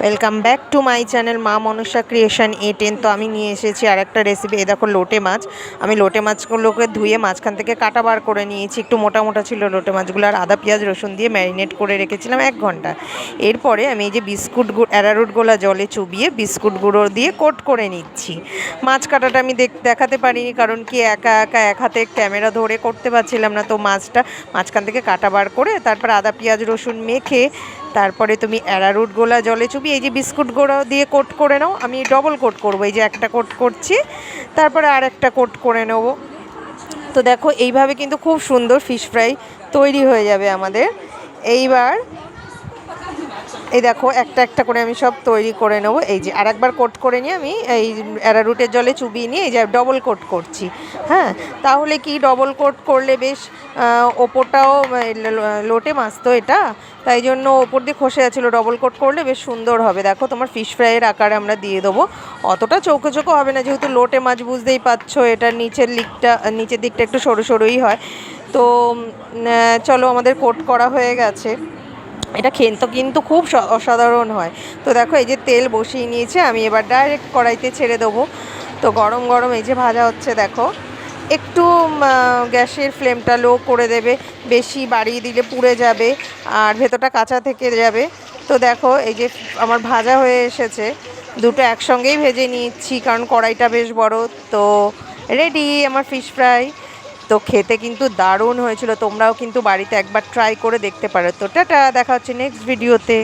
Welcome back to my channel মা Manasa creation A10। তো আমি নিয়ে এসেছি আর একটা রেসিপি। এই দেখো লোটে মাছ। আমি লোটে মাছগুলোকে ধুয়ে মাঝখান থেকে কাটা বার করে নিয়েছি। একটু মোটা মোটা ছিল লোটে মাছগুলো, আর আদা পেঁয়াজ রসুন দিয়ে ম্যারিনেট করে রেখেছিলাম 1 ঘন্টা। এরপরে আমি এই যে বিস্কুট অ্যারারুট গোলা জলে চুবিয়ে বিস্কুট গুঁড়ো দিয়ে কোট করে নিচ্ছি। মাছ কাটাটা আমি দেখাতে পারিনি, কারণ কি একা একা এক হাতে ক্যামেরা ধরে করতে পারছিলাম না। তো মাছটা মাঝখান থেকে কাটা বার করে তারপর আদা পেঁয়াজ রসুন মেখে তারপরে তুমি অ্যারারুট গোলা জলে চুবিয়ে এই যে বিস্কুট গুঁড়ো দিয়ে কোট করে নাও। আমি ডবল কোট করবো, এই যে একটা কোট করছি, তারপরে আর একটা কোট করে নেব। তো দেখো এইভাবে কিন্তু খুব সুন্দর ফিশ ফ্রাই তৈরি হয়ে যাবে আমাদের। এইবার এই দেখো একটা একটা করে আমি সব তৈরি করে নেব। এই যে আরেকবার কোট করে নিয়ে আমি এই অ্যারারুটের জলে চুবিয়ে নিয়ে এই যে ডবল কোট করছি। হ্যাঁ, তাহলে কি ডবল কোট করলে বেশ ওপরটাও লোটে মাছ তো এটা, তাই জন্য ওপর দিয়ে খসে যাচ্ছিলো। ডবল কোট করলে বেশ সুন্দর হবে। দেখো তোমার ফিশ ফ্রাইয়ের আকারে আমরা দিয়ে দেবো। অতটা চৌকো চৌকো হবে না, যেহেতু লোটে মাছ বুঝতেই পারছো এটার নিচের দিকটা একটু সরু সরুই হয়। তো চলো, আমাদের কোট করা হয়ে গেছে। এটা খেতে কিন্তু খুব অসাধারণ হয়। তো দেখো এই যে তেল বসিয়ে নিয়েছে, আমি এবার ডাইরেক্ট কড়াইতে ছেড়ে দেবো। তো গরম গরম এই যে ভাজা হচ্ছে দেখো। একটু গ্যাসের ফ্লেমটা লো করে দেবে, বেশি বাড়িয়ে দিলে পুড়ে যাবে আর ভেতরটা কাঁচা থেকে যাবে। তো দেখো এই যে আমার ভাজা হয়ে এসেছে, দুটো একসঙ্গেই ভেজে নিচ্ছি কারণ কড়াইটা বেশ বড়। তো রেডি আমার ফিশ ফ্রাই। তো খেতে কিন্তু দারুণ হয়েছিল, তোমরাও কিন্তু বাড়িতে একবার ট্রাই করে দেখতে পারো। তো টাটা, দেখা হচ্ছে নেক্সট ভিডিওতে।